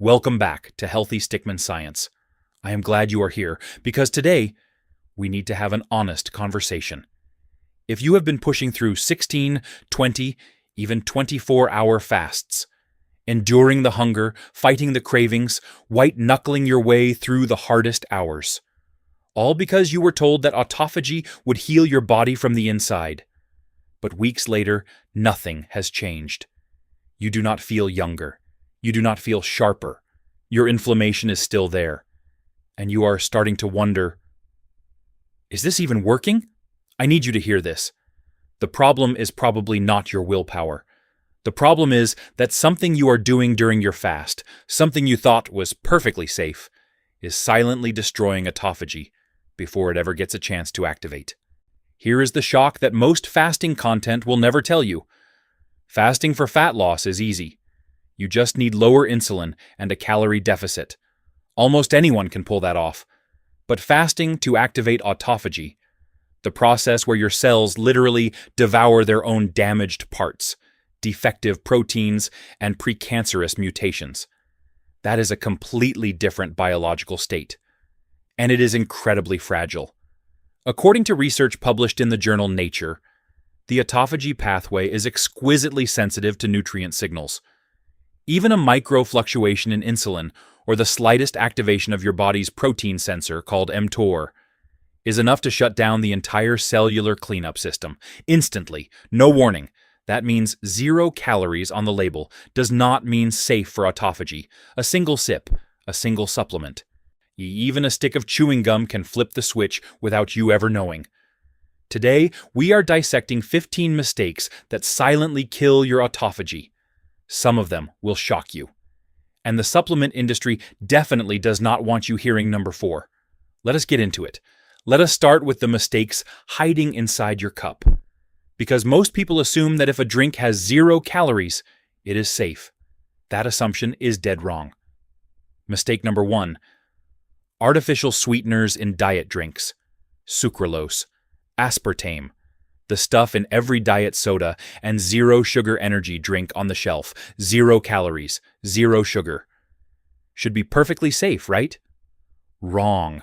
Welcome back to Healthy Stickman Science. I am glad you are here because today we need to have an honest conversation. If you have been pushing through 16, 20, even 24-hour fasts, enduring the hunger, fighting the cravings, white-knuckling your way through the hardest hours, all because you were told that autophagy would heal your body from the inside. But weeks later, nothing has changed. You do not feel younger. You do not feel sharper. Your inflammation is still there. And you are starting to wonder, is this even working? I need you to hear this. The problem is probably not your willpower. The problem is that something you are doing during your fast, something you thought was perfectly safe, is silently destroying autophagy before it ever gets a chance to activate. Here is the shock that most fasting content will never tell you. Fasting for fat loss is easy. You just need lower insulin and a calorie deficit. Almost anyone can pull that off. But fasting to activate autophagy, the process where your cells literally devour their own damaged parts, defective proteins, and precancerous mutations, that is a completely different biological state. And it is incredibly fragile. According to research published in the journal Nature, the autophagy pathway is exquisitely sensitive to nutrient signals. Even a micro fluctuation in insulin, or the slightest activation of your body's protein sensor called mTOR, is enough to shut down the entire cellular cleanup system, instantly, no warning. That means 0 calories on the label does not mean safe for autophagy. A single sip, a single supplement. Even a stick of chewing gum can flip the switch without you ever knowing. Today, we are dissecting 15 mistakes that silently kill your autophagy. Some of them will shock you. And the supplement industry definitely does not want you hearing number 4. Let us get into it. Let us start with the mistakes hiding inside your cup. Because most people assume that if a drink has 0 calories, it is safe. That assumption is dead wrong. Mistake number 1. Artificial sweeteners in diet drinks. Sucralose, aspartame, the stuff in every diet soda and zero sugar energy drink on the shelf. 0 calories, 0 sugar. Should be perfectly safe, right? Wrong.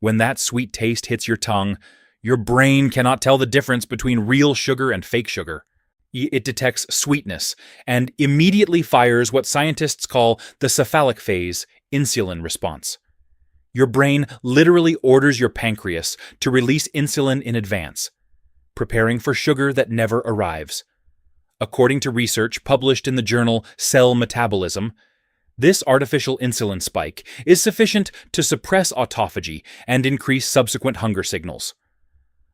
When that sweet taste hits your tongue, your brain cannot tell the difference between real sugar and fake sugar. It detects sweetness and immediately fires what scientists call the cephalic phase insulin response. Your brain literally orders your pancreas to release insulin in advance, preparing for sugar that never arrives. According to research published in the journal Cell Metabolism, this artificial insulin spike is sufficient to suppress autophagy and increase subsequent hunger signals.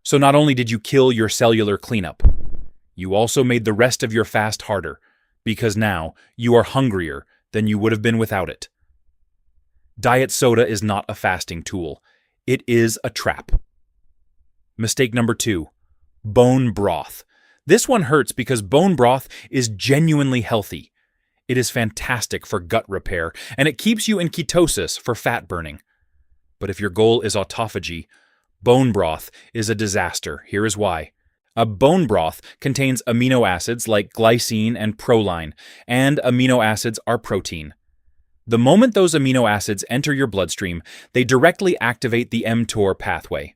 So not only did you kill your cellular cleanup, you also made the rest of your fast harder, because now you are hungrier than you would have been without it. Diet soda is not a fasting tool. It is a trap. Mistake number 2. Bone broth. This one hurts because bone broth is genuinely healthy. It is fantastic for gut repair, and it keeps you in ketosis for fat burning. But if your goal is autophagy, bone broth is a disaster. Here is why. A bone broth contains amino acids like glycine and proline, and amino acids are protein. The moment those amino acids enter your bloodstream, they directly activate the mTOR pathway.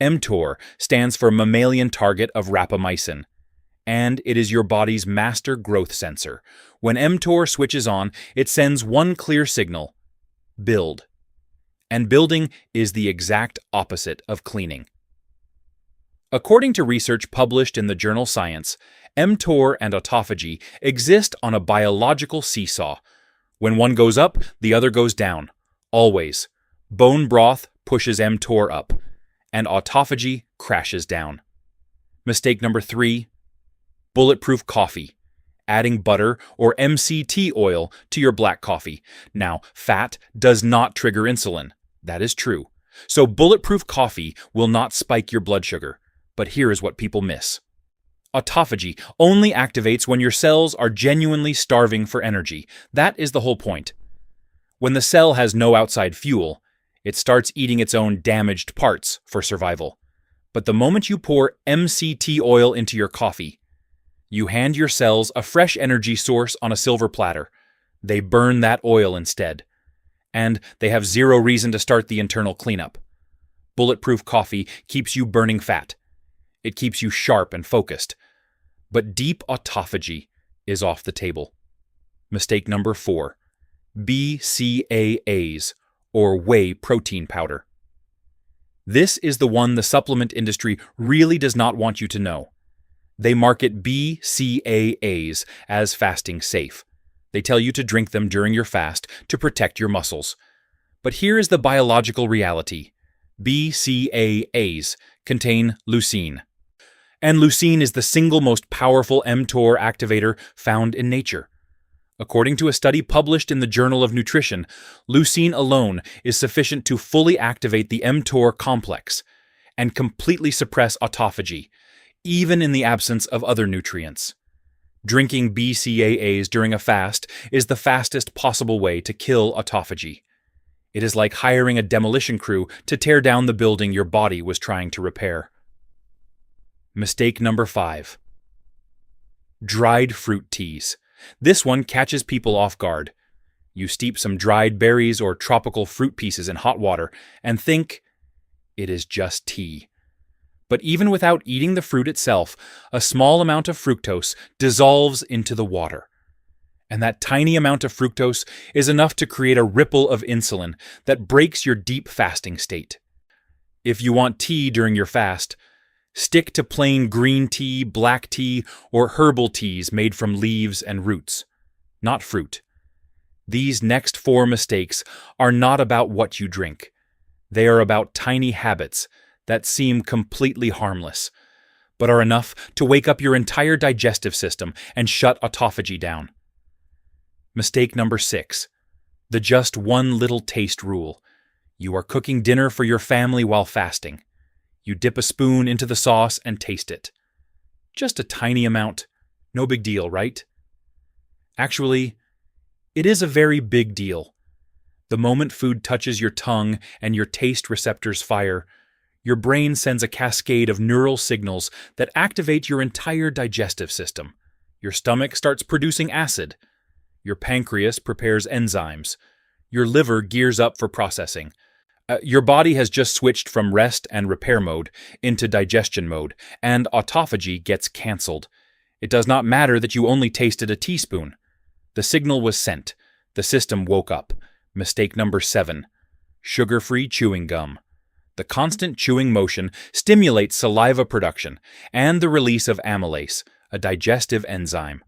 mTOR stands for mammalian target of rapamycin, and it is your body's master growth sensor. When mTOR switches on, it sends one clear signal: build. And building is the exact opposite of cleaning. According to research published in the journal Science, mTOR and autophagy exist on a biological seesaw. When one goes up, the other goes down. Always. Bone broth pushes mTOR up, and autophagy crashes down. Mistake number 3. Bulletproof coffee. Adding butter or MCT oil to your black coffee. Now, fat does not trigger insulin. That is true. So bulletproof coffee will not spike your blood sugar. But here is what people miss. Autophagy only activates when your cells are genuinely starving for energy. That is the whole point. When the cell has no outside fuel, it starts eating its own damaged parts for survival. But the moment you pour MCT oil into your coffee, you hand your cells a fresh energy source on a silver platter. They burn that oil instead. And they have zero reason to start the internal cleanup. Bulletproof coffee keeps you burning fat. It keeps you sharp and focused. But deep autophagy is off the table. Mistake number 4. BCAAs, or whey protein powder. This is the one the supplement industry really does not want you to know. They market BCAAs as fasting safe. They tell you to drink them during your fast to protect your muscles. But here is the biological reality. BCAAs contain leucine. And leucine is the single most powerful mTOR activator found in nature. According to a study published in the Journal of Nutrition, leucine alone is sufficient to fully activate the mTOR complex and completely suppress autophagy, even in the absence of other nutrients. Drinking BCAAs during a fast is the fastest possible way to kill autophagy. It is like hiring a demolition crew to tear down the building your body was trying to repair. Mistake number 5. Dried fruit teas. This one catches people off guard. You steep some dried berries or tropical fruit pieces in hot water and think, it is just tea. But even without eating the fruit itself, a small amount of fructose dissolves into the water. And that tiny amount of fructose is enough to create a ripple of insulin that breaks your deep fasting state. If you want tea during your fast, stick to plain green tea, black tea, or herbal teas made from leaves and roots, not fruit. These next 4 mistakes are not about what you drink. They are about tiny habits that seem completely harmless, but are enough to wake up your entire digestive system and shut autophagy down. Mistake number 6. The just one little taste rule. You are cooking dinner for your family while fasting. You dip a spoon into the sauce and taste it. Just a tiny amount. No big deal, right? Actually, it is a very big deal. The moment food touches your tongue and your taste receptors fire, your brain sends a cascade of neural signals that activate your entire digestive system. Your stomach starts producing acid. Your pancreas prepares enzymes. Your liver gears up for processing. Your body has just switched from rest and repair mode into digestion mode, and autophagy gets cancelled. It does not matter that you only tasted a teaspoon. The signal was sent. The system woke up. Mistake number 7. Sugar-free chewing gum. The constant chewing motion stimulates saliva production and the release of amylase, a digestive enzyme.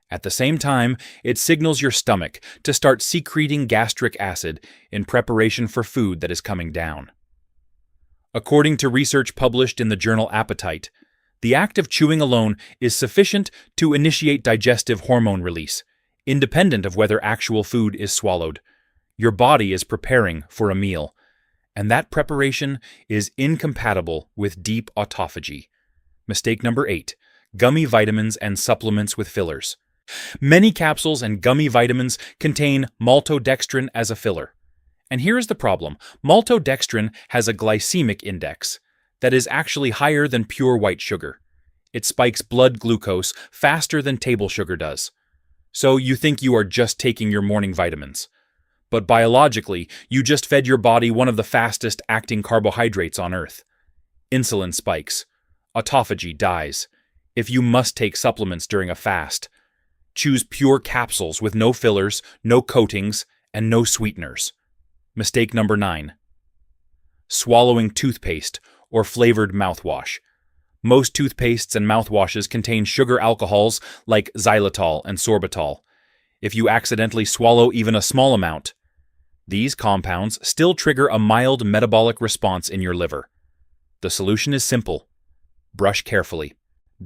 At the same time, it signals your stomach to start secreting gastric acid in preparation for food that is coming down. According to research published in the journal Appetite, the act of chewing alone is sufficient to initiate digestive hormone release, independent of whether actual food is swallowed. Your body is preparing for a meal, and that preparation is incompatible with deep autophagy. Mistake number 8. Gummy vitamins and supplements with fillers. Many capsules and gummy vitamins contain maltodextrin as a filler. And here is the problem. Maltodextrin has a glycemic index that is actually higher than pure white sugar. It spikes blood glucose faster than table sugar does. So you think you are just taking your morning vitamins. But biologically, you just fed your body one of the fastest acting carbohydrates on Earth. Insulin spikes. Autophagy dies. If you must take supplements during a fast, choose pure capsules with no fillers, no coatings, and no sweeteners. Mistake number 9. Swallowing toothpaste or flavored mouthwash. Most toothpastes and mouthwashes contain sugar alcohols like xylitol and sorbitol. If you accidentally swallow even a small amount, these compounds still trigger a mild metabolic response in your liver. The solution is simple. Brush carefully.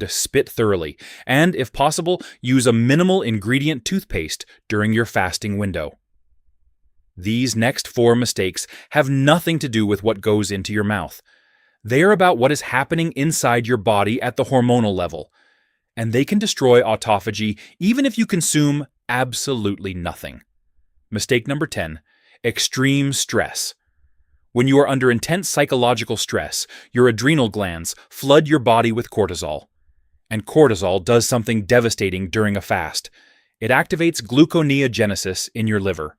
Spit thoroughly, and, if possible, use a minimal ingredient toothpaste during your fasting window. These next 4 mistakes have nothing to do with what goes into your mouth. They are about what is happening inside your body at the hormonal level, and they can destroy autophagy even if you consume absolutely nothing. Mistake number 10. Extreme stress. When you are under intense psychological stress, your adrenal glands flood your body with cortisol. And cortisol does something devastating during a fast. It activates gluconeogenesis in your liver,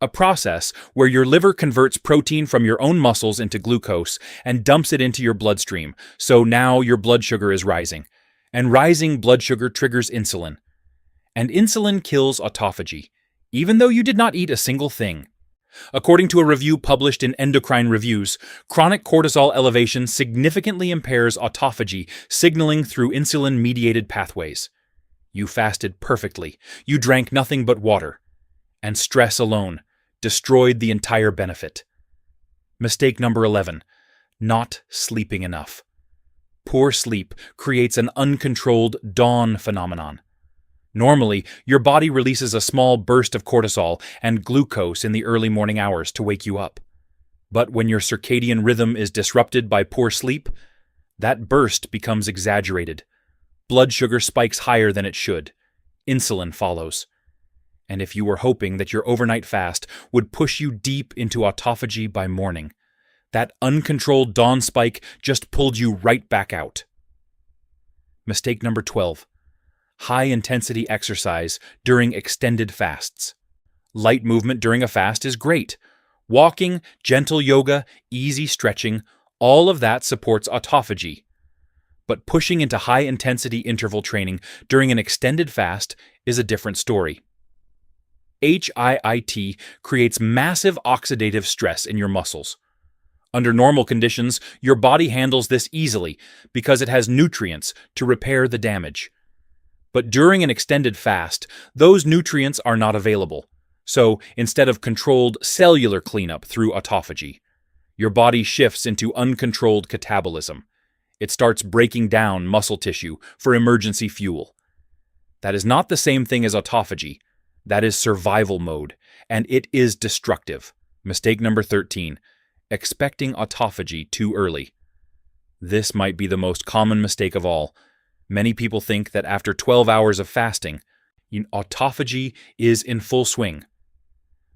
a process where your liver converts protein from your own muscles into glucose and dumps it into your bloodstream, so now your blood sugar is rising. And rising blood sugar triggers insulin. And insulin kills autophagy, even though you did not eat a single thing. According to a review published in Endocrine Reviews, chronic cortisol elevation significantly impairs autophagy signaling through insulin-mediated pathways. You fasted perfectly. You drank nothing but water. And stress alone destroyed the entire benefit. Mistake number 11. Not sleeping enough. Poor sleep creates an uncontrolled dawn phenomenon. Normally, your body releases a small burst of cortisol and glucose in the early morning hours to wake you up. But when your circadian rhythm is disrupted by poor sleep, that burst becomes exaggerated. Blood sugar spikes higher than it should. Insulin follows. And if you were hoping that your overnight fast would push you deep into autophagy by morning, that uncontrolled dawn spike just pulled you right back out. Mistake number 12. High-intensity exercise during extended fasts. Light movement during a fast is great. Walking, gentle yoga, easy stretching, all of that supports autophagy. But pushing into high-intensity interval training during an extended fast is a different story. HIIT creates massive oxidative stress in your muscles. Under normal conditions, your body handles this easily because it has nutrients to repair the damage. But during an extended fast, those nutrients are not available. So instead of controlled cellular cleanup through autophagy, your body shifts into uncontrolled catabolism. It starts breaking down muscle tissue for emergency fuel. That is not the same thing as autophagy. That is survival mode, and it is destructive. Mistake number 13. Expecting autophagy too early. This might be the most common mistake of all. Many people think that after 12 hours of fasting, autophagy is in full swing.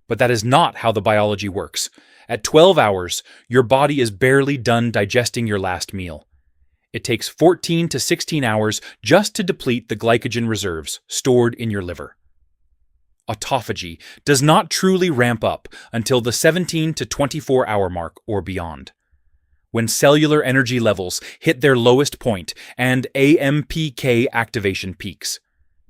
But that is not how the biology works. At 12 hours, your body is barely done digesting your last meal. It takes 14 to 16 hours just to deplete the glycogen reserves stored in your liver. Autophagy does not truly ramp up until the 17 to 24 hour mark or beyond. When cellular energy levels hit their lowest point and AMPK activation peaks.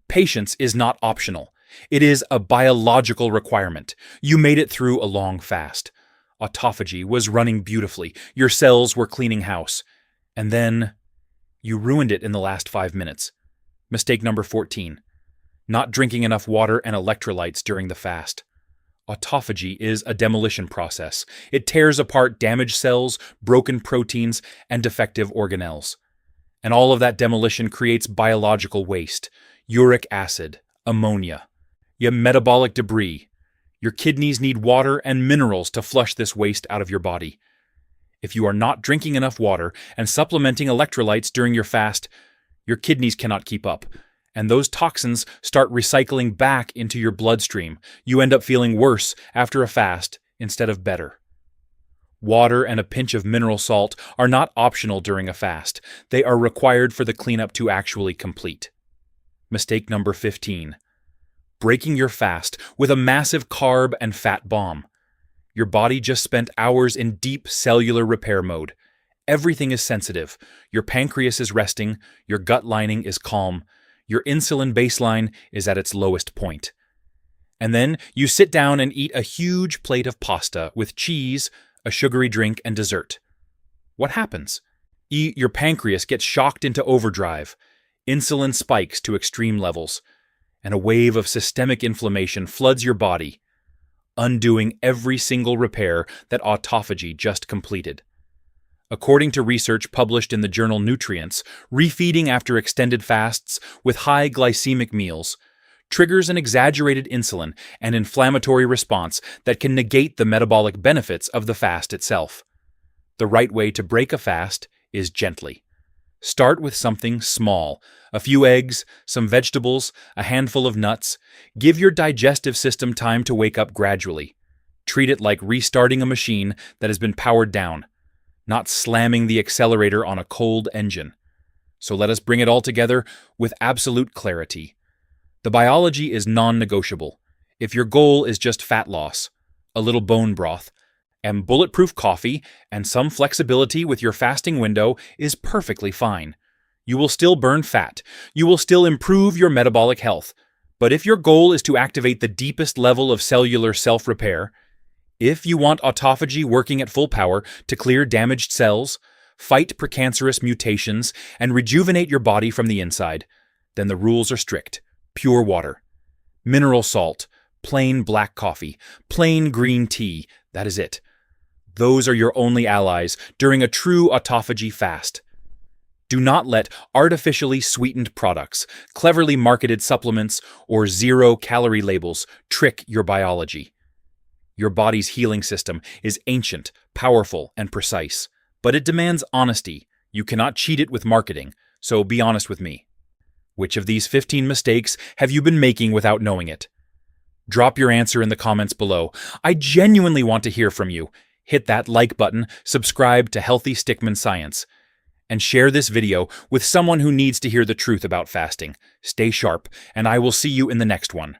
Patience is not optional. It is a biological requirement. You made it through a long fast. Autophagy was running beautifully. Your cells were cleaning house. And then you ruined it in the last 5 minutes. Mistake number 14. Not drinking enough water and electrolytes during the fast. Autophagy is a demolition process. It tears apart damaged cells, broken proteins, and defective organelles. And all of that demolition creates biological waste, uric acid, ammonia, your metabolic debris. Your kidneys need water and minerals to flush this waste out of your body. If you are not drinking enough water and supplementing electrolytes during your fast, your kidneys cannot keep up. And those toxins start recycling back into your bloodstream. You end up feeling worse after a fast instead of better. Water and a pinch of mineral salt are not optional during a fast. They are required for the cleanup to actually complete. Mistake number 15. Breaking your fast with a massive carb and fat bomb. Your body just spent hours in deep cellular repair mode. Everything is sensitive. Your pancreas is resting. Your gut lining is calm. Your insulin baseline is at its lowest point. And then you sit down and eat a huge plate of pasta with cheese, a sugary drink, and dessert. What happens? Your pancreas gets shocked into overdrive. Insulin spikes to extreme levels, and a wave of systemic inflammation floods your body, undoing every single repair that autophagy just completed. According to research published in the journal Nutrients, refeeding after extended fasts with high glycemic meals triggers an exaggerated insulin and inflammatory response that can negate the metabolic benefits of the fast itself. The right way to break a fast is gently. Start with something small, a few eggs, some vegetables, a handful of nuts. Give your digestive system time to wake up gradually. Treat it like restarting a machine that has been powered down, not slamming the accelerator on a cold engine. So let us bring it all together with absolute clarity. The biology is non-negotiable. If your goal is just fat loss, a little bone broth, and bulletproof coffee and some flexibility with your fasting window is perfectly fine. You will still burn fat. You will still improve your metabolic health. But if your goal is to activate the deepest level of cellular self-repair, if you want autophagy working at full power to clear damaged cells, fight precancerous mutations, and rejuvenate your body from the inside, then the rules are strict. Pure water, mineral salt, plain black coffee, plain green tea, that is it. Those are your only allies during a true autophagy fast. Do not let artificially sweetened products, cleverly marketed supplements, or zero-calorie labels trick your biology. Your body's healing system is ancient, powerful, and precise, but it demands honesty. You cannot cheat it with marketing, so be honest with me. Which of these 15 mistakes have you been making without knowing it? Drop your answer in the comments below. I genuinely want to hear from you. Hit that like button, subscribe to Healthy Stickman Science, and share this video with someone who needs to hear the truth about fasting. Stay sharp, and I will see you in the next one.